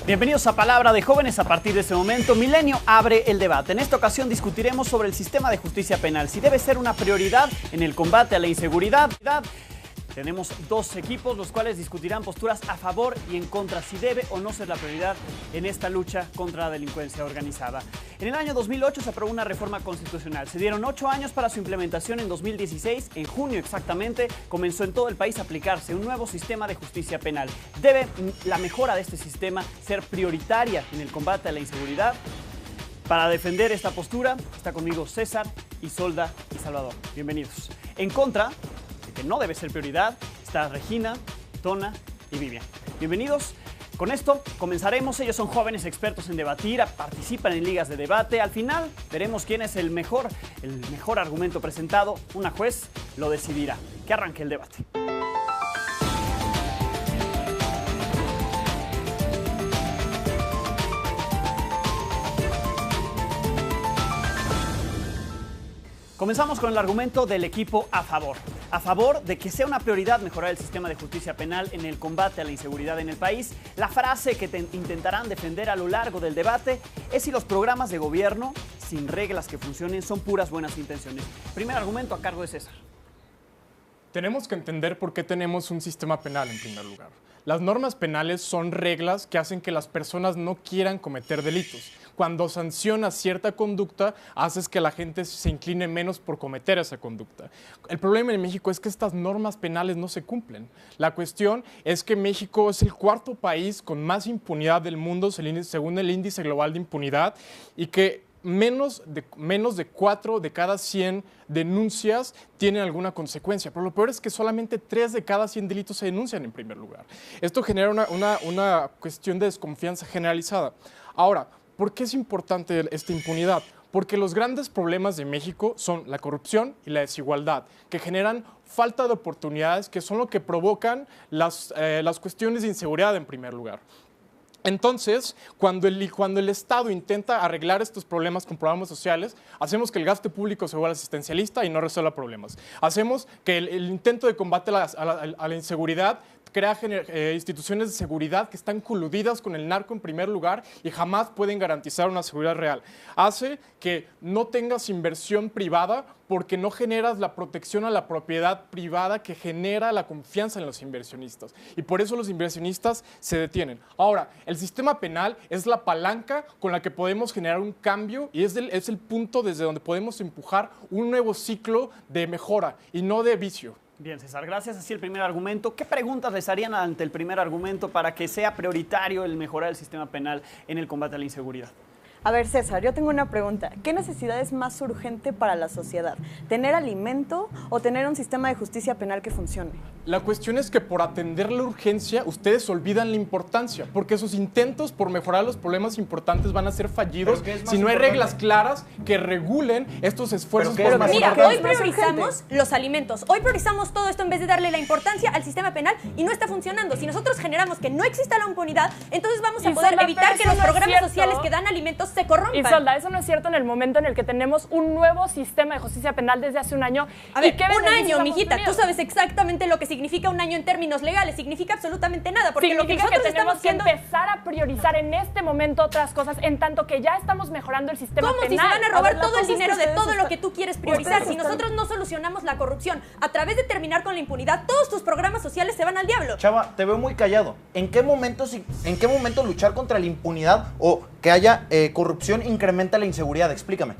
Bienvenidos a Palabra de Jóvenes. A partir de este momento, Milenio abre el debate. En esta ocasión discutiremos sobre el sistema de justicia penal, si debe ser una prioridad en el combate a la inseguridad. Tenemos dos equipos, los cuales discutirán posturas a favor y en contra, si debe o no ser la prioridad en esta lucha contra la delincuencia organizada. En el año 2008 se aprobó una reforma constitucional. Se dieron 8 años para su implementación en 2016. En junio exactamente comenzó en todo el país a aplicarse un nuevo sistema de justicia penal. ¿Debe la mejora de este sistema ser prioritaria en el combate a la inseguridad? Para defender esta postura está conmigo César, Isolda y Salvador. Bienvenidos. En contra, que no debe ser prioridad, está Regina, Tona y Vivian. Bienvenidos. Con esto comenzaremos. Ellos son jóvenes expertos en debatir, participan en ligas de debate. Al final veremos quién es el mejor argumento presentado. Una juez lo decidirá. Que arranque el debate. Comenzamos con el argumento del equipo a favor de que sea una prioridad mejorar el sistema de justicia penal en el combate a la inseguridad en el país. La frase que intentarán defender a lo largo del debate es si los programas de gobierno sin reglas que funcionen son puras buenas intenciones. Primer argumento a cargo de César. Tenemos que entender por qué tenemos un sistema penal en primer lugar. Las normas penales son reglas que hacen que las personas no quieran cometer delitos. Cuando sancionas cierta conducta, haces que la gente se incline menos por cometer esa conducta. El problema en México es que estas normas penales no se cumplen. La cuestión es que México es el 4º país con más impunidad del mundo, según el índice global de impunidad, y que menos de 4 de cada 100 denuncias tienen alguna consecuencia. Pero lo peor es que solamente 3 de cada 100 delitos se denuncian en primer lugar. Esto genera una cuestión de desconfianza generalizada. Ahora, ¿por qué es importante esta impunidad? Porque los grandes problemas de México son la corrupción y la desigualdad, que generan falta de oportunidades, que son lo que provocan las cuestiones de inseguridad en primer lugar. Entonces, cuando el Estado intenta arreglar estos problemas con programas sociales, hacemos que el gasto público se vuelva asistencialista y no resuelva problemas. Hacemos que el intento de combate a la inseguridad crea instituciones de seguridad que están coludidas con el narco en primer lugar y jamás pueden garantizar una seguridad real. Hace que no tengas inversión privada porque no generas la protección a la propiedad privada que genera la confianza en los inversionistas. Y por eso los inversionistas se detienen. Ahora, el sistema penal es la palanca con la que podemos generar un cambio y es el punto desde donde podemos empujar un nuevo ciclo de mejora y no de vicio. Bien, César, gracias. Así el primer argumento. ¿Qué preguntas les harían ante el primer argumento para que sea prioritario el mejorar el sistema penal en el combate a la inseguridad? A ver, César, yo tengo una pregunta. ¿Qué necesidad es más urgente para la sociedad? ¿Tener alimento o tener un sistema de justicia penal que funcione? La cuestión es que por atender la urgencia, ustedes olvidan la importancia, porque sus intentos por mejorar los problemas importantes van a ser fallidos si no hay reglas claras que regulen estos esfuerzos por mejorar. Mira, hoy priorizamos los alimentos, hoy priorizamos todo esto en vez de darle la importancia al sistema penal y no está funcionando. Si nosotros generamos que no exista la impunidad, entonces vamos a poder evitar que los programas sociales que dan alimentos se corrompan. Isolda, eso no es cierto en el momento en el que tenemos un nuevo sistema de justicia penal desde hace un año. A ver, un año, mijita, tú sabes exactamente lo que significa un año en términos legales. Significa absolutamente nada, porque significa lo que nosotros tenemos estamos que empezar a priorizar en este momento otras cosas, en tanto que ya estamos mejorando el sistema penal. ¿Cómo si se van a robar todo el dinero de todo lo que tú quieres priorizar? Si nosotros no solucionamos la corrupción a través de terminar con la impunidad, todos tus programas sociales se van al diablo. Chava, te veo muy callado. ¿En qué momento luchar contra la impunidad o que haya corrupción incrementa la inseguridad? Explícame.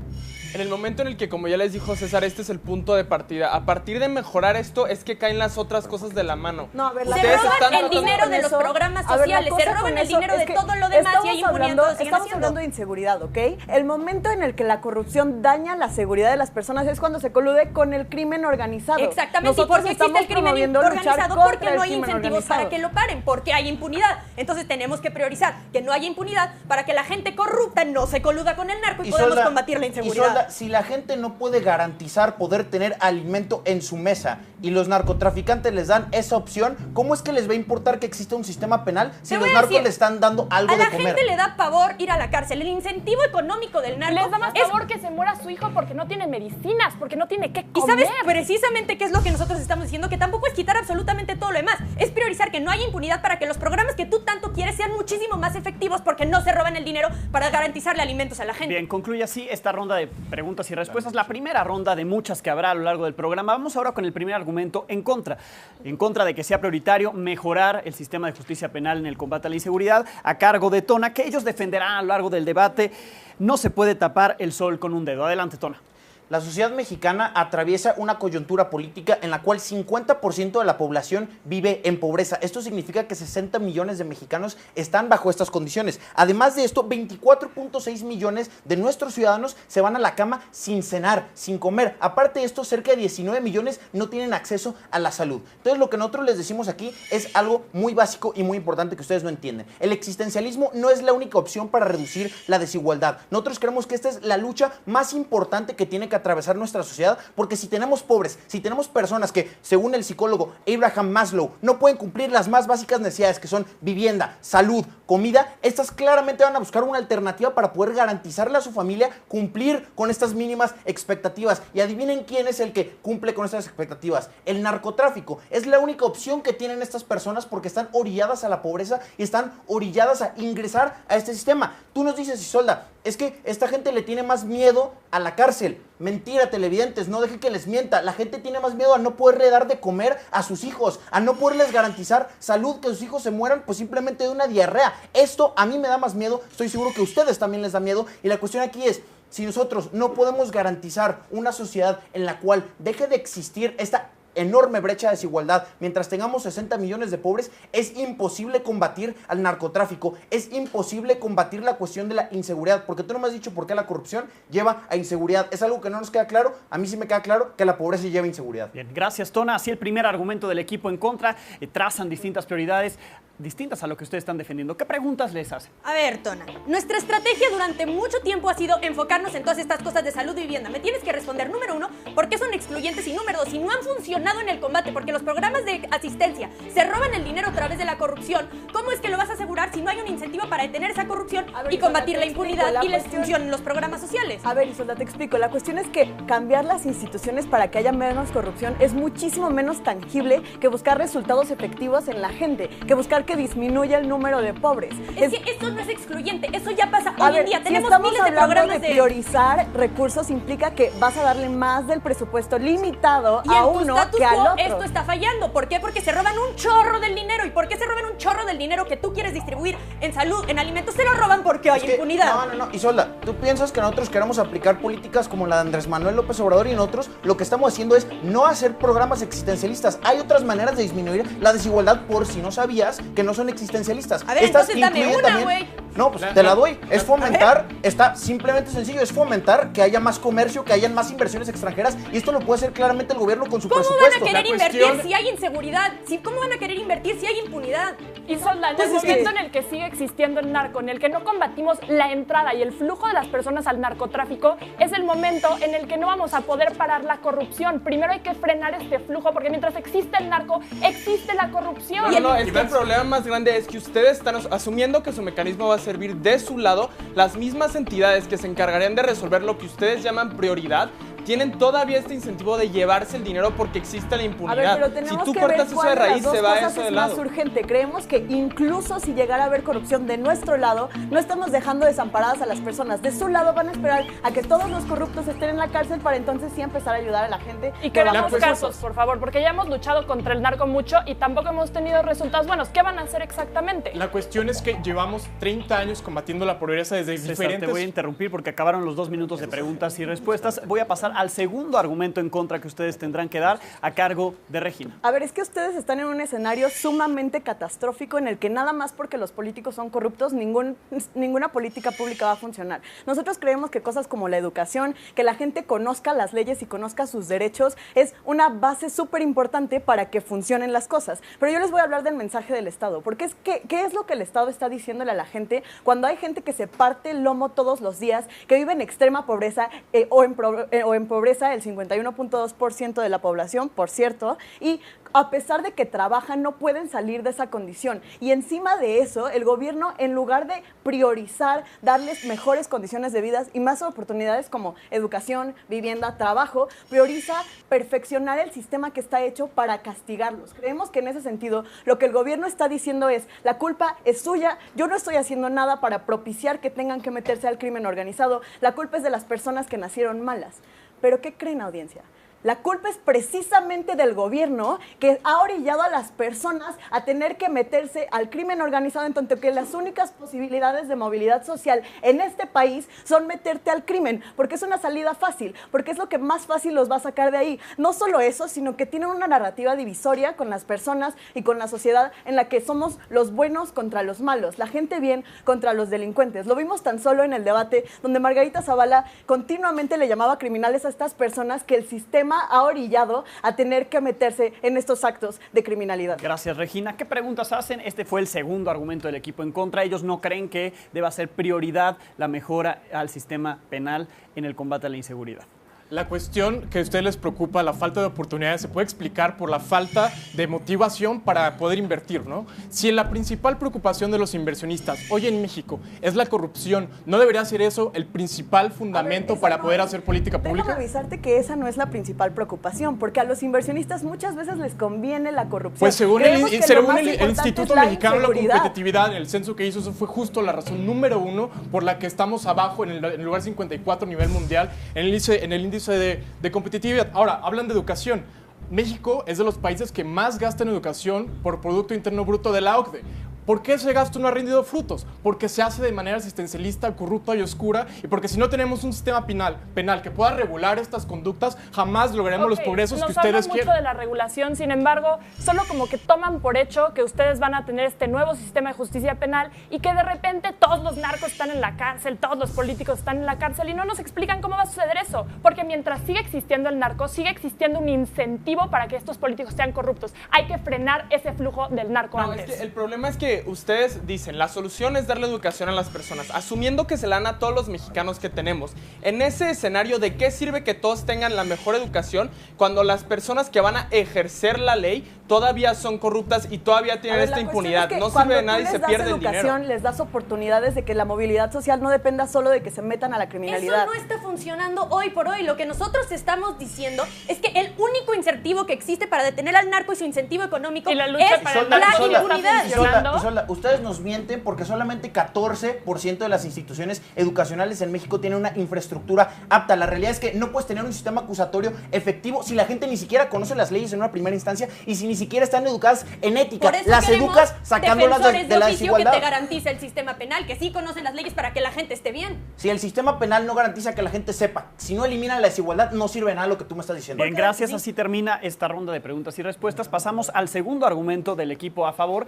En el momento en el que, como ya les dijo César, este es el punto de partida. A partir de mejorar esto es que caen las otras cosas de la mano. No, a ver, se roban el dinero de los programas sociales, se roban el dinero de todo lo demás y hay impunidad. Estamos hablando de inseguridad, ¿ok? El momento en el que la corrupción daña la seguridad de las personas es cuando se colude con el crimen organizado. Exactamente, ¿y por qué existe el crimen organizado? Porque no hay incentivos para que lo paren, porque hay impunidad. Entonces tenemos que priorizar que no haya impunidad para que la gente corrupta no se coluda con el narco y podemos combatir la inseguridad. sea, si la gente no puede garantizar poder tener alimento en su mesa y los narcotraficantes les dan esa opción, ¿cómo es que les va a importar que exista un sistema penal si los narcos le están dando algo de comer? A la gente le da pavor ir a la cárcel. El incentivo económico del narco Les da más pavor que se muera su hijo porque no tiene medicinas, porque no tiene qué comer. ¿Y sabes precisamente qué es lo que nosotros estamos diciendo? Que tampoco es quitar absolutamente todo lo demás. Es priorizar que no haya impunidad para que los programas que tú tanto quieres sean muchísimo más efectivos porque no se roban el dinero para garantizarle alimentos a la gente. Bien, concluye así esta ronda de preguntas y respuestas. La primera ronda de muchas que habrá a lo largo del programa. Vamos ahora con el primer argumento en contra. En contra de que sea prioritario mejorar el sistema de justicia penal en el combate a la inseguridad, a cargo de Tona, que ellos defenderán a lo largo del debate. No se puede tapar el sol con un dedo. Adelante, Tona. La sociedad mexicana atraviesa una coyuntura política en la cual 50% de la población vive en pobreza. Esto significa que 60 millones de mexicanos están bajo estas condiciones. Además de esto, 24.6 millones de nuestros ciudadanos se van a la cama sin cenar, sin comer. Aparte de esto, cerca de 19 millones no tienen acceso a la salud. Entonces, lo que nosotros les decimos aquí es algo muy básico y muy importante que ustedes no entienden. El existencialismo no es la única opción para reducir la desigualdad. Nosotros creemos que esta es la lucha más importante que tiene que atravesar nuestra sociedad, porque si tenemos pobres, si tenemos personas que, según el psicólogo Abraham Maslow, no pueden cumplir las más básicas necesidades, que son vivienda, salud, comida, estas claramente van a buscar una alternativa para poder garantizarle a su familia cumplir con estas mínimas expectativas. Y adivinen quién es el que cumple con estas expectativas. El narcotráfico. Es la única opción que tienen estas personas porque están orilladas a la pobreza y están orilladas a ingresar a este sistema. Tú nos dices, Isolda, es que esta gente le tiene más miedo a la cárcel. Mentira, televidentes, no dejen que les mienta. La gente tiene más miedo a no poderle dar de comer a sus hijos, a no poderles garantizar salud, que sus hijos se mueran pues simplemente de una diarrea. Esto a mí me da más miedo, estoy seguro que a ustedes también les da miedo, y la cuestión aquí es, si nosotros no podemos garantizar una sociedad en la cual deje de existir esta enorme brecha de desigualdad, mientras tengamos 60 millones de pobres, es imposible combatir al narcotráfico, es imposible combatir la cuestión de la inseguridad, porque tú no me has dicho por qué la corrupción lleva a inseguridad. Es algo que no nos queda claro. A mí sí me queda claro que la pobreza lleva a inseguridad. Bien, gracias, Tona. Así el primer argumento del equipo en contra, trazan distintas prioridades distintas a lo que ustedes están defendiendo. ¿Qué preguntas les hacen? A ver, Tona, nuestra estrategia durante mucho tiempo ha sido enfocarnos en todas estas cosas de salud y vivienda. Me tienes que responder, número uno, ¿por qué son excluyentes? Y número dos, si no han funcionado en el combate, porque los programas de asistencia se roban el dinero a través de la corrupción, ¿cómo es que lo vas a asegurar si no hay un incentivo para detener esa corrupción y combatir la impunidad y la exclusión en los programas sociales? A ver, Isolda, te explico. La cuestión es que cambiar las instituciones para que haya menos corrupción es muchísimo menos tangible que buscar resultados efectivos en la gente, que buscar que disminuya el número de pobres. Es que esto no es excluyente, eso ya pasa A hoy ver, en día. si Tenemos estamos miles de hablando programas de priorizar recursos, implica que vas a darle más del presupuesto limitado y a en tu uno status que al quo otro. esto está fallando. ¿Por qué? Porque se roban un chorro del dinero. ¿Y por qué se roban un chorro del dinero que tú quieres distribuir en salud, en alimentos? Se lo roban porque hay impunidad. No. Isolda, ¿tú piensas que nosotros queremos aplicar políticas como la de Andrés Manuel López Obrador y nosotros lo que estamos haciendo es no hacer programas existencialistas? Hay otras maneras de disminuir la desigualdad, por si no sabías que no son existencialistas. A ver, entonces dame una, güey. No, pues te la doy. Es fomentar, está simplemente sencillo, es fomentar que haya más comercio, que hayan más inversiones extranjeras, y esto lo puede hacer claramente el gobierno con su presupuesto. ¿Cómo van a querer invertir si hay inseguridad? ¿Cómo van a querer invertir si hay impunidad? Isolda, en el momento en el que sigue existiendo el narco, en el que no combatimos la entrada y el flujo de las personas al narcotráfico, es el momento en el que no vamos a poder parar la corrupción. Primero hay que frenar este flujo, porque mientras existe el narco, existe la corrupción. No, es que el problema más grande es que ustedes están asumiendo que su mecanismo va a servir de su lado. Las mismas entidades que se encargarían de resolver lo que ustedes llaman prioridad tienen todavía este incentivo de llevarse el dinero porque existe la impunidad. A ver, pero tenemos si tú que cortas ver eso de raíz, se va eso de es lado. más urgente. Creemos que incluso si llegara a haber corrupción de nuestro lado, no estamos dejando desamparadas a las personas. De su lado van a esperar a que todos los corruptos estén en la cárcel para entonces sí empezar a ayudar a la gente. Y queremos casos, por favor, porque ya hemos luchado contra el narco mucho y tampoco hemos tenido resultados buenos. ¿Qué van a hacer exactamente? La cuestión es que llevamos 30 años combatiendo la pobreza desde César, diferentes... te voy a interrumpir porque acabaron los 2 minutos de preguntas y respuestas. Voy a pasar al segundo argumento en contra que ustedes tendrán que dar a cargo de Regina. A ver, es que ustedes están en un escenario sumamente catastrófico en el que nada más porque los políticos son corruptos, ninguna política pública va a funcionar. Nosotros creemos que cosas como la educación, que la gente conozca las leyes y conozca sus derechos, es una base súper importante para que funcionen las cosas. Pero yo les voy a hablar del mensaje del Estado, porque ¿qué es lo que el Estado está diciéndole a la gente cuando hay gente que se parte el lomo todos los días, que vive en extrema pobreza o en pobreza el 51.2% de la población, por cierto, y a pesar de que trabajan no pueden salir de esa condición? Y encima de eso, el gobierno, en lugar de priorizar, darles mejores condiciones de vida y más oportunidades como educación, vivienda, trabajo, prioriza perfeccionar el sistema que está hecho para castigarlos. Creemos que en ese sentido lo que el gobierno está diciendo es: la culpa es suya, yo no estoy haciendo nada para propiciar que tengan que meterse al crimen organizado, la culpa es de las personas que nacieron malas. ¿Pero qué creen, audiencia? La culpa es precisamente del gobierno, que ha orillado a las personas a tener que meterse al crimen organizado, en tanto que las únicas posibilidades de movilidad social en este país son meterte al crimen, porque es una salida fácil, porque es lo que más fácil los va a sacar de ahí. No solo eso, sino que tienen una narrativa divisoria con las personas y con la sociedad en la que somos los buenos contra los malos, la gente bien contra los delincuentes. Lo vimos tan solo en el debate donde Margarita Zavala continuamente le llamaba criminales a estas personas que el sistema ha orillado a tener que meterse en estos actos de criminalidad. Gracias, Regina. ¿Qué preguntas hacen? Este fue el segundo argumento del equipo en contra. Ellos no creen que deba ser prioridad la mejora al sistema penal en el combate a la inseguridad. La cuestión que a ustedes les preocupa, la falta de oportunidades, se puede explicar por la falta de motivación para poder invertir, ¿no? Si la principal preocupación de los inversionistas hoy en México es la corrupción, ¿no debería ser eso el principal fundamento para poder hacer política pública? Déjame avisarte que esa no es la principal preocupación, porque a los inversionistas muchas veces les conviene la corrupción. Pues según el Instituto Mexicano de la Competitividad, en el censo que hizo, eso fue justo la razón número 1 por la que estamos abajo en el lugar 54 a nivel mundial, en el índice de competitividad. Ahora, hablan de educación. México es de los países que más gasta en educación por Producto Interno Bruto de la OCDE. ¿Por qué ese gasto no ha rendido frutos? Porque se hace de manera asistencialista, corrupta y oscura, y porque si no tenemos un sistema penal que pueda regular estas conductas, jamás lograremos los progresos que ustedes quieren. Nos hablan mucho de la regulación, sin embargo, solo como que toman por hecho que ustedes van a tener este nuevo sistema de justicia penal y que de repente todos los narcos están en la cárcel, todos los políticos están en la cárcel, y no nos explican cómo va a suceder eso, porque mientras sigue existiendo el narco, sigue existiendo un incentivo para que estos políticos sean corruptos. Hay que frenar ese flujo del narco antes. Es que el problema es que ustedes dicen, la solución es darle educación a las personas, asumiendo que se la dan a todos los mexicanos que tenemos. En ese escenario, ¿de qué sirve que todos tengan la mejor educación cuando las personas que van a ejercer la ley todavía son corruptas y todavía tienen esta impunidad? No sirve de nada y se pierde el dinero. Les das oportunidades de que la movilidad social no dependa solo de que se metan a la criminalidad. Eso no está funcionando hoy por hoy. Lo que nosotros estamos diciendo es que el único incentivo que existe para detener al narco y su incentivo económico es la impunidad. Ustedes nos mienten porque solamente 14% de las instituciones educacionales en México tienen una infraestructura apta. La realidad es que no puedes tener un sistema acusatorio efectivo si la gente ni siquiera conoce las leyes en una primera instancia y si ni siquiera están educadas en ética. Las educas sacándolas de la desigualdad. Que te garantiza el sistema penal, que sí conocen las leyes para que la gente esté bien. Si el sistema penal no garantiza que la gente sepa, si no elimina la desigualdad, no sirve de nada lo que tú me estás diciendo. Bien, gracias. Así termina esta ronda de preguntas y respuestas. Pasamos al segundo argumento del equipo a favor.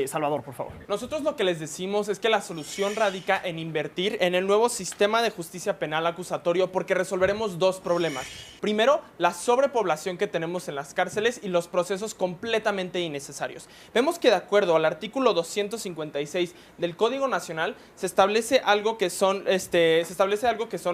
Salvador, por favor. Nosotros lo que les decimos es que la solución radica en invertir en el nuevo sistema de justicia penal acusatorio, porque resolveremos dos problemas. Primero, la sobrepoblación que tenemos en las cárceles y los procesos completamente innecesarios. Vemos que de acuerdo al artículo 256 del Código Nacional se establece algo que son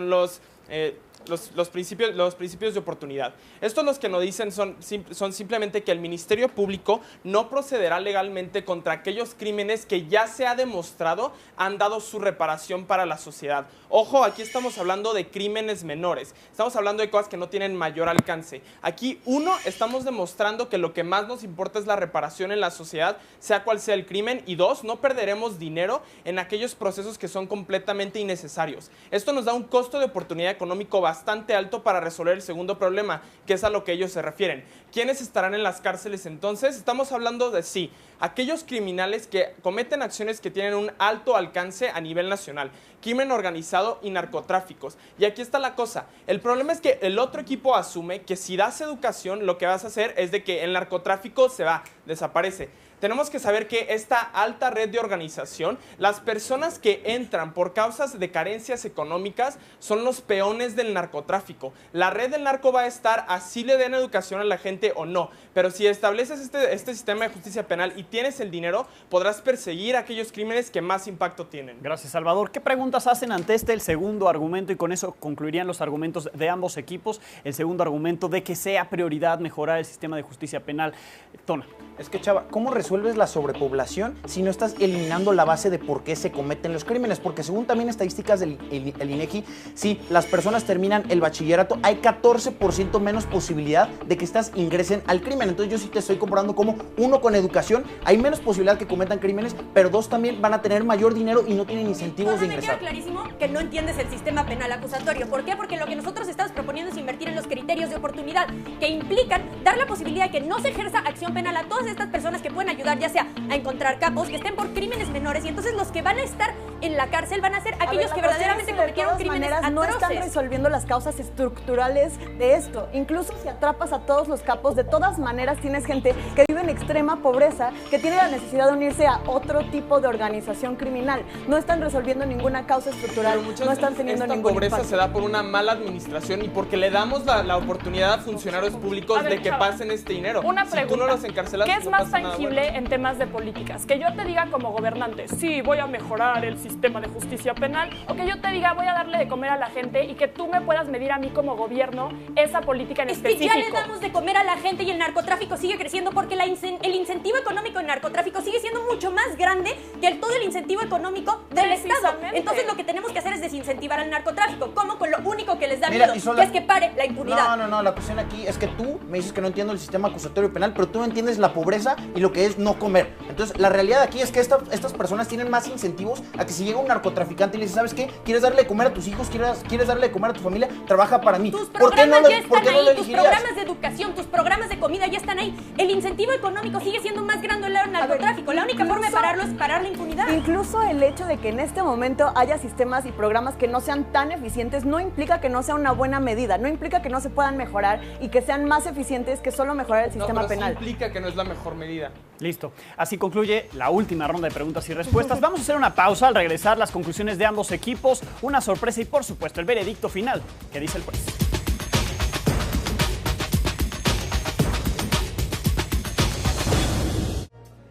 los principios de oportunidad. Estos los que nos dicen son simplemente que el Ministerio Público no procederá legalmente contra aquellos crímenes que ya se ha demostrado han dado su reparación para la sociedad. Ojo, aquí estamos hablando de crímenes menores, estamos hablando de cosas que no tienen mayor alcance. Aquí, uno, estamos demostrando que lo que más nos importa es la reparación en la sociedad, sea cual sea el crimen, y dos, no perderemos dinero en aquellos procesos que son completamente innecesarios. Esto nos da un costo de oportunidad económico bastante bastante alto para resolver el segundo problema, que es a lo que ellos se refieren. ¿Quiénes estarán en las cárceles entonces? Estamos hablando de aquellos criminales que cometen acciones que tienen un alto alcance a nivel nacional, crimen organizado y narcotráficos. Y aquí está la cosa, el problema es que el otro equipo asume que si das educación, lo que vas a hacer es de que el narcotráfico desaparece. Tenemos que saber que esta alta red de organización, las personas que entran por causas de carencias económicas son los peones del narcotráfico. La red del narco va a estar así le den educación a la gente o no, pero si estableces este sistema de justicia penal y tienes el dinero, podrás perseguir aquellos crímenes que más impacto tienen. Gracias, Salvador. ¿Qué preguntas hacen ante el segundo argumento? Y con eso concluirían los argumentos de ambos equipos. El segundo argumento de que sea prioridad mejorar el sistema de justicia penal. Tona. Es que, Chava, ¿cómo resuelves la sobrepoblación si no estás eliminando la base de por qué se cometen los crímenes? Porque según también estadísticas del INEGI, si las personas terminan el bachillerato, hay 14% menos posibilidad de que estas ingresen al crimen. Entonces yo sí te estoy comprobando como, uno, con educación, hay menos posibilidad que cometan crímenes, pero dos, también van a tener mayor dinero y no tienen incentivos de ingresar. Me queda clarísimo que no entiendes el sistema penal acusatorio. ¿Por qué? Porque lo que nosotros estamos proponiendo es invertir en los criterios de oportunidad, que implican dar la posibilidad de que no se ejerza acción penal a todas estas personas que pueden ayudar, ya sea a encontrar capos que estén por crímenes menores, y entonces los que van a estar en la cárcel van a ser aquellos que verdaderamente cometieron crímenes atroces. No están resolviendo las causas estructurales de esto. Incluso si atrapas a todos los capos, de todas maneras tienes gente que vive en extrema pobreza, que tiene la necesidad de unirse a otro tipo de organización criminal. No están resolviendo ninguna causa estructural, no están teniendo ningún pobreza impacto. se da por una mala administración y porque le damos la oportunidad a funcionarios públicos de que pasen este dinero. Una pregunta. Si tú no los encarcelas, ¿qué es no más pasa nada tangible bueno. en temas de políticas? Que yo te diga como gobernante, sí, voy a mejorar el sistema de justicia penal, o que yo te diga, voy a darle de comer a la gente, y que tú me puedas medir a mí como gobierno esa política en específico. Es que ya le damos de comer a la gente y el narcotráfico sigue creciendo porque el incentivo económico del narcotráfico sigue siendo mucho más grande que todo el incentivo económico del Estado. Entonces lo que tenemos que hacer es desincentivar al narcotráfico. ¿Cómo? Con lo único que les da miedo, que es que pare la impunidad. No, la cuestión aquí es que tú me dices que no entiendo el sistema acusatorio penal, pero tú no entiendes la pobreza y lo que es no comer. Entonces, la realidad aquí es que estas personas tienen más incentivos a que si llega un narcotraficante y le dice, ¿sabes qué? ¿Quieres darle de comer a tus hijos? ¿Quieres darle de comer a tu familia? Trabaja para mí. Tus ¿Por qué no programas ya están no ahí, tus programas de educación, tus programas de comida ya están ahí. El incentivo económico sigue siendo más grande al narcotráfico. La única forma de pararlo es parar la impunidad. Incluso el hecho de que en este momento haya sistemas y programas que no sean tan eficientes no implica que no sea una buena medida, no implica que no se puedan mejorar y que sean más eficientes que solo mejorar el sistema penal. Sí implica que no es la mejor medida. Listo. Así concluye la última ronda de preguntas y respuestas. Vamos a hacer una pausa. Al regresar, las conclusiones de ambos equipos, una sorpresa y, por supuesto, el veredicto final que dice el juez.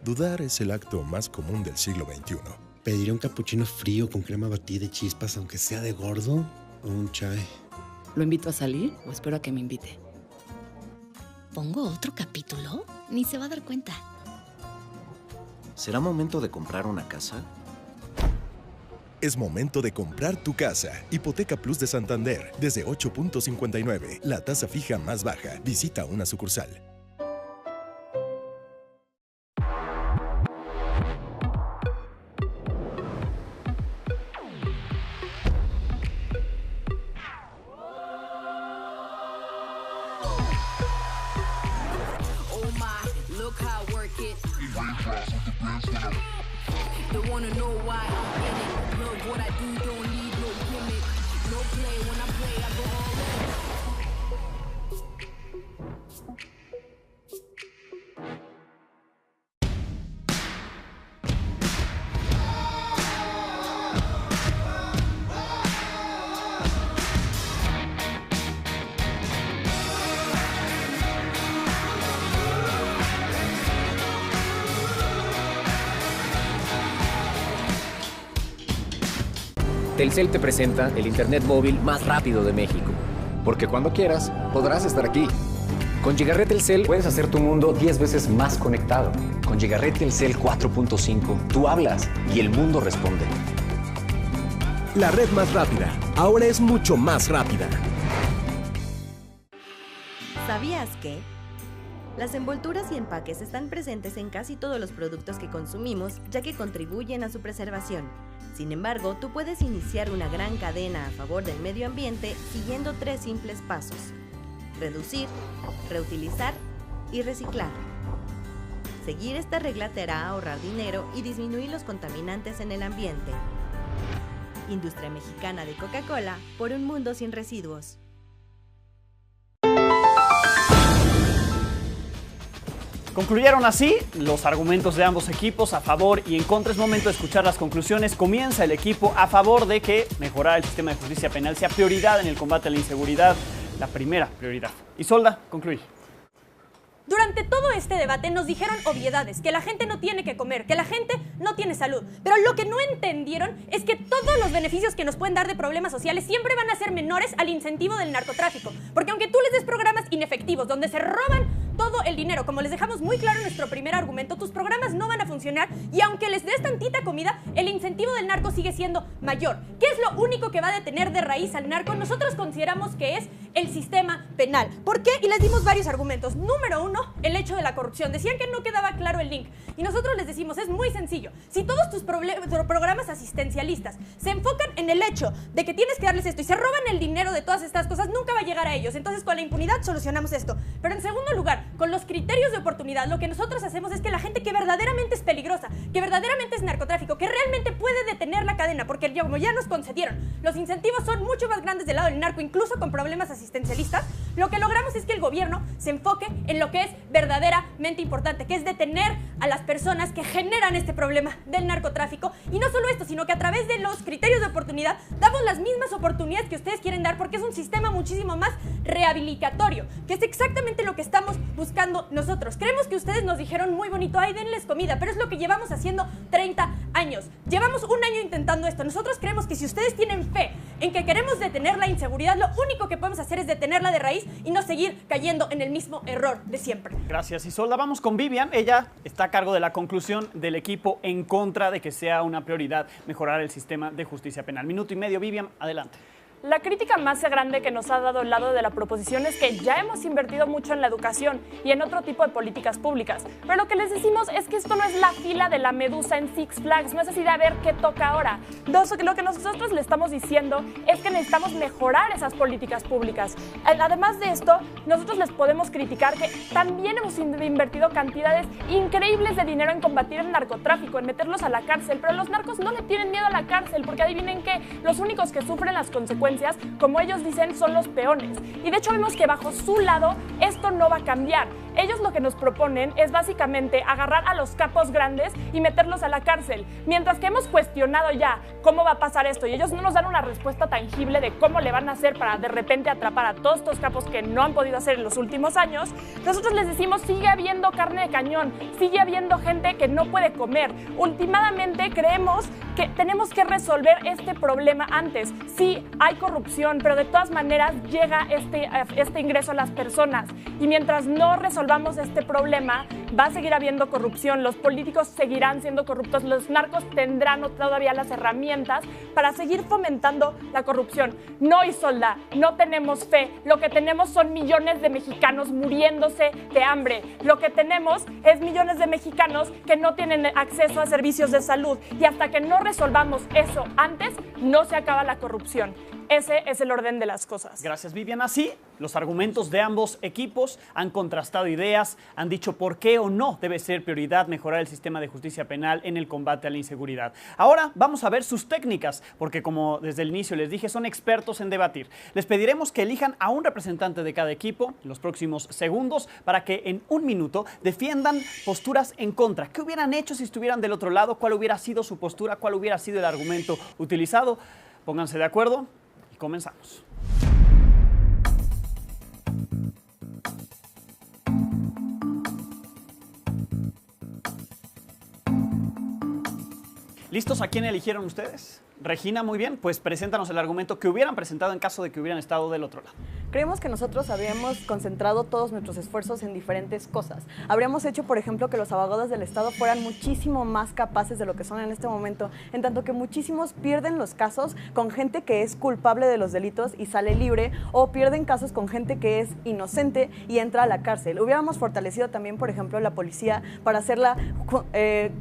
Dudar es el acto más común del siglo XXI. ¿Pediré un capuchino frío con crema batida y chispas, aunque sea de gordo? ¿O un chai? ¿Lo invito a salir o espero a que me invite? ¿Pongo otro capítulo? Ni se va a dar cuenta. ¿Será momento de comprar una casa? Es momento de comprar tu casa. Hipoteca Plus de Santander, desde 8.59. La tasa fija más baja. Visita una sucursal. Telcel te presenta el internet móvil más rápido de México. Porque cuando quieras, podrás estar aquí. Con Gigaret Telcel puedes hacer tu mundo 10 veces más conectado. Con Gigaret Telcel 4.5, tú hablas y el mundo responde. La red más rápida, ahora es mucho más rápida. ¿Sabías que? Las envolturas y empaques están presentes en casi todos los productos que consumimos, ya que contribuyen a su preservación. Sin embargo, tú puedes iniciar una gran cadena a favor del medio ambiente siguiendo 3 simples pasos: reducir, reutilizar y reciclar. Seguir esta regla te hará ahorrar dinero y disminuir los contaminantes en el ambiente. Industria Mexicana de Coca-Cola, por un mundo sin residuos. Concluyeron así los argumentos de ambos equipos a favor y en contra. Es momento de escuchar las conclusiones. Comienza el equipo a favor de que mejorar el sistema de justicia penal sea prioridad en el combate a la inseguridad, la primera prioridad. Isolda, concluye. Durante todo este debate nos dijeron obviedades, que la gente no tiene que comer, que la gente no tiene salud. Pero lo que no entendieron es que todos los beneficios que nos pueden dar de problemas sociales siempre van a ser menores al incentivo del narcotráfico. Porque aunque tú les des programas inefectivos, donde se roban todo el dinero, como les dejamos muy claro en nuestro primer argumento, tus programas no van a funcionar y aunque les des tantita comida, el incentivo del narco sigue siendo mayor. ¿Qué es lo único que va a detener de raíz al narco? Nosotros consideramos que es el sistema penal. ¿Por qué? Y les dimos varios argumentos. Número 1, el hecho de la corrupción. Decían que no quedaba claro el link. Y nosotros les decimos, es muy sencillo. Si todos tus programas asistencialistas se enfocan en el hecho de que tienes que darles esto y se roban el dinero de todas estas cosas, nunca va a llegar a ellos. Entonces, con la impunidad solucionamos esto. Pero en segundo lugar, con los criterios de oportunidad, lo que nosotros hacemos es que la gente que verdaderamente es peligrosa, que verdaderamente es narcotráfico, que realmente puede detener la cadena, porque como ya nos concedieron, los incentivos son mucho más grandes del lado del narco, incluso con problemas asistencialistas, lo que logramos es que el gobierno se enfoque en lo que es verdaderamente importante, que es detener a las personas que generan este problema del narcotráfico. Y no solo esto, sino que a través de los criterios de oportunidad damos las mismas oportunidades que ustedes quieren dar, porque es un sistema muchísimo más rehabilitatorio, que es exactamente lo que estamos buscando nosotros. Creemos que ustedes nos dijeron muy bonito, ay, denles comida, pero es lo que llevamos haciendo 30 años. Llevamos un año intentando esto. Nosotros creemos que si ustedes tienen fe en que queremos detener la inseguridad, lo único que podemos hacer es detenerla de raíz y no seguir cayendo en el mismo error de siempre. Gracias, Isolda. Vamos con Vivian. Ella está a cargo de la conclusión del equipo en contra de que sea una prioridad mejorar el sistema de justicia penal. Minuto y medio, Vivian, adelante. La crítica más grande que nos ha dado el lado de la proposición es que ya hemos invertido mucho en la educación y en otro tipo de políticas públicas. Pero lo que les decimos es que esto no es la fila de la medusa en Six Flags, no es así de a ver qué toca ahora. Lo que nosotros le estamos diciendo es que necesitamos mejorar esas políticas públicas. Además de esto, nosotros les podemos criticar que también hemos invertido cantidades increíbles de dinero en combatir el narcotráfico, en meterlos a la cárcel, pero los narcos no le tienen miedo a la cárcel, porque adivinen qué, los únicos que sufren las consecuencias, como ellos dicen, son los peones. Y de hecho vemos que bajo su lado esto no va a cambiar. Ellos lo que nos proponen es básicamente agarrar a los capos grandes y meterlos a la cárcel. Mientras que hemos cuestionado ya cómo va a pasar esto y ellos no nos dan una respuesta tangible de cómo le van a hacer para de repente atrapar a todos estos capos que no han podido hacer en los últimos años, nosotros les decimos, sigue habiendo carne de cañón, sigue habiendo gente que no puede comer. Últimamente creemos que tenemos que resolver este problema antes. Sí, hay corrupción, pero de todas maneras llega este ingreso a las personas. Y mientras no resolvamos este problema, va a seguir habiendo corrupción, los políticos seguirán siendo corruptos, los narcos tendrán todavía las herramientas para seguir fomentando la corrupción. No, Isolda, no tenemos fe. Lo que tenemos son millones de mexicanos muriéndose de hambre. Lo que tenemos es millones de mexicanos que no tienen acceso a servicios de salud. Y hasta que no resolvamos eso antes, no se acaba la corrupción. Ese es el orden de las cosas. Gracias, Vivian. Así, los argumentos de ambos equipos han contrastado ideas, han dicho por qué o no debe ser prioridad mejorar el sistema de justicia penal en el combate a la inseguridad. Ahora vamos a ver sus técnicas, porque como desde el inicio les dije, son expertos en debatir. Les pediremos que elijan a un representante de cada equipo en los próximos segundos para que en un minuto defiendan posturas en contra. ¿Qué hubieran hecho si estuvieran del otro lado? ¿Cuál hubiera sido su postura? ¿Cuál hubiera sido el argumento utilizado? Pónganse de acuerdo. Comenzamos. ¿Listos? ¿A quién eligieron ustedes? Regina, muy bien, pues preséntanos el argumento que hubieran presentado en caso de que hubieran estado del otro lado. Creemos que nosotros habríamos concentrado todos nuestros esfuerzos en diferentes cosas. Habríamos hecho, por ejemplo, que los abogados del Estado fueran muchísimo más capaces de lo que son en este momento, en tanto que muchísimos pierden los casos con gente que es culpable de los delitos y sale libre, o pierden casos con gente que es inocente y entra a la cárcel. Hubiéramos fortalecido también, por ejemplo, la policía para hacerla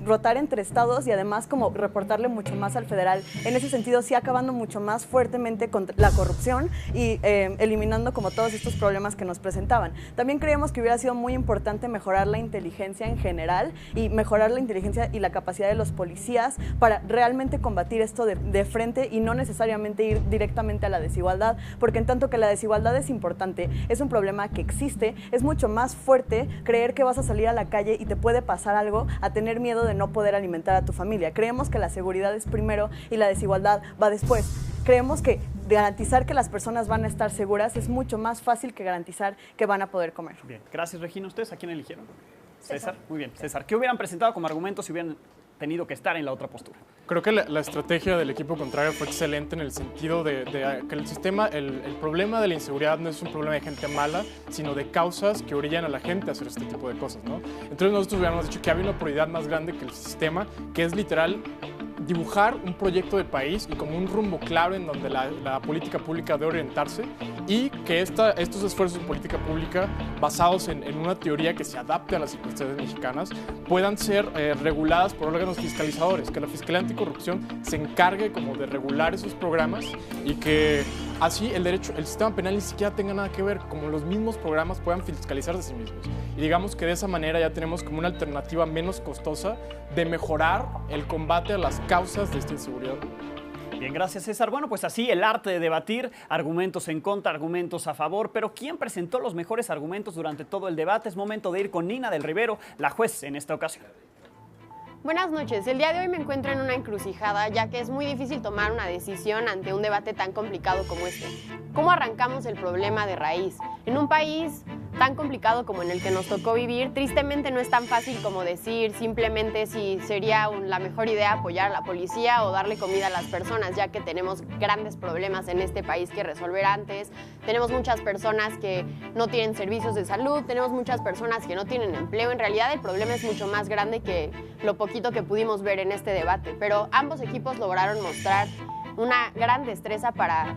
rotar entre estados y además como reportarle mucho más al federal. En ese sentido, sí acabando mucho más fuertemente con la corrupción y eliminando como todos estos problemas que nos presentaban. También creíamos que hubiera sido muy importante mejorar la inteligencia en general y mejorar la inteligencia y la capacidad de los policías para realmente combatir esto de frente y no necesariamente ir directamente a la desigualdad, porque en tanto que la desigualdad es importante, es un problema que existe, es mucho más fuerte creer que vas a salir a la calle y te puede pasar algo a tener miedo de no poder alimentar a tu familia. Creemos que la seguridad es primero y la desigualdad va después. Creemos que garantizar que las personas van a estar seguras es mucho más fácil que garantizar que van a poder comer. Bien, gracias Regina. ¿Ustedes a quién eligieron? César. Muy bien, César. ¿Qué hubieran presentado como argumentos si hubieran tenido que estar en la otra postura? Creo que la estrategia del equipo contrario fue excelente en el sentido de que el sistema, el problema de la inseguridad no es un problema de gente mala, sino de causas que orillan a la gente a hacer este tipo de cosas, ¿no? Entonces nosotros hubiéramos dicho que había una prioridad más grande que el sistema, que es literal dibujar un proyecto de país y como un rumbo claro en donde la política pública debe orientarse y que estos esfuerzos de política pública basados en una teoría que se adapte a las circunstancias mexicanas puedan ser reguladas por órganos fiscalizadores, que la Fiscalía Anticorrupción se encargue como de regular esos programas y que así el sistema penal ni siquiera tenga nada que ver, como los mismos programas puedan fiscalizarse a sí mismos. Y digamos que de esa manera ya tenemos como una alternativa menos costosa de mejorar el combate a las causas de esta inseguridad. Bien, gracias César. Bueno, pues así el arte de debatir, argumentos en contra, argumentos a favor, pero ¿quién presentó los mejores argumentos durante todo el debate? Es momento de ir con Nina del Rivero, la juez en esta ocasión. Buenas noches. El día de hoy me encuentro en una encrucijada, ya que es muy difícil tomar una decisión ante un debate tan complicado como este. ¿Cómo arrancamos el problema de raíz? En un país tan complicado como en el que nos tocó vivir, tristemente no es tan fácil como decir simplemente si sería la mejor idea apoyar a la policía o darle comida a las personas, ya que tenemos grandes problemas en este país que resolver antes. Tenemos muchas personas que no tienen servicios de salud, tenemos muchas personas que no tienen empleo. En realidad el problema es mucho más grande que lo poquito que pudimos ver en este debate, pero ambos equipos lograron mostrar una gran destreza para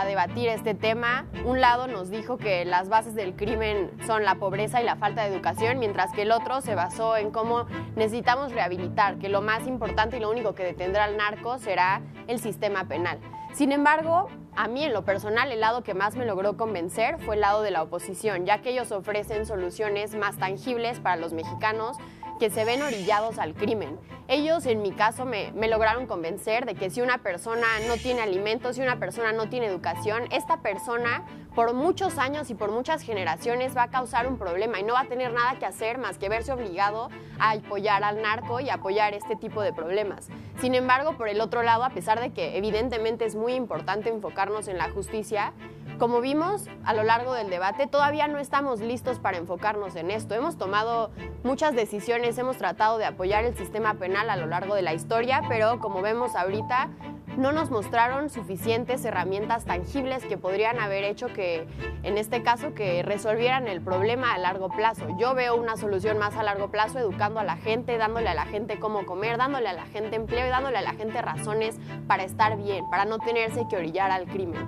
debatir este tema. Un lado nos dijo que las bases del crimen son la pobreza y la falta de educación, mientras que el otro se basó en cómo necesitamos rehabilitar, que lo más importante y lo único que detendrá al narco será el sistema penal. Sin embargo, a mí en lo personal el lado que más me logró convencer fue el lado de la oposición, ya que ellos ofrecen soluciones más tangibles para los mexicanos que se ven orillados al crimen. Ellos, en mi caso, me lograron convencer de que si una persona no tiene alimentos, si una persona no tiene educación, esta persona por muchos años y por muchas generaciones va a causar un problema y no va a tener nada que hacer más que verse obligado a apoyar al narco y apoyar este tipo de problemas. Sin embargo, por el otro lado, a pesar de que evidentemente es muy importante enfocarnos en la justicia, como vimos a lo largo del debate, todavía no estamos listos para enfocarnos en esto. Hemos tomado muchas decisiones, hemos tratado de apoyar el sistema penal a lo largo de la historia, pero como vemos ahorita, no nos mostraron suficientes herramientas tangibles que podrían haber hecho que, en este caso, que resolvieran el problema a largo plazo. Yo veo una solución más a largo plazo educando a la gente, dándole a la gente cómo comer, dándole a la gente empleo y dándole a la gente razones para estar bien, para no tenerse que orillar al crimen.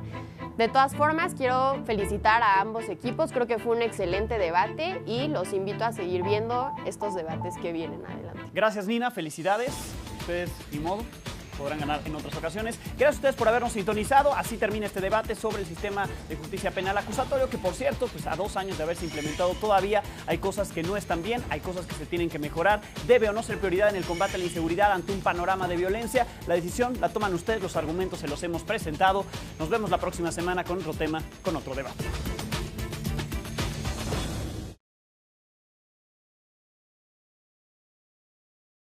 De todas formas, quiero felicitar a ambos equipos. Creo que fue un excelente debate y los invito a seguir viendo estos debates que vienen adelante. Gracias, Nina. Felicidades. Ustedes, ni modo, podrán ganar en otras ocasiones. Gracias a ustedes por habernos sintonizado. Así termina este debate sobre el sistema de justicia penal acusatorio, que por cierto, pues a 2 años de haberse implementado todavía hay cosas que no están bien, hay cosas que se tienen que mejorar. Debe o no ser prioridad en el combate a la inseguridad ante un panorama de violencia. La decisión la toman ustedes, los argumentos se los hemos presentado. Nos vemos la próxima semana con otro tema, con otro debate.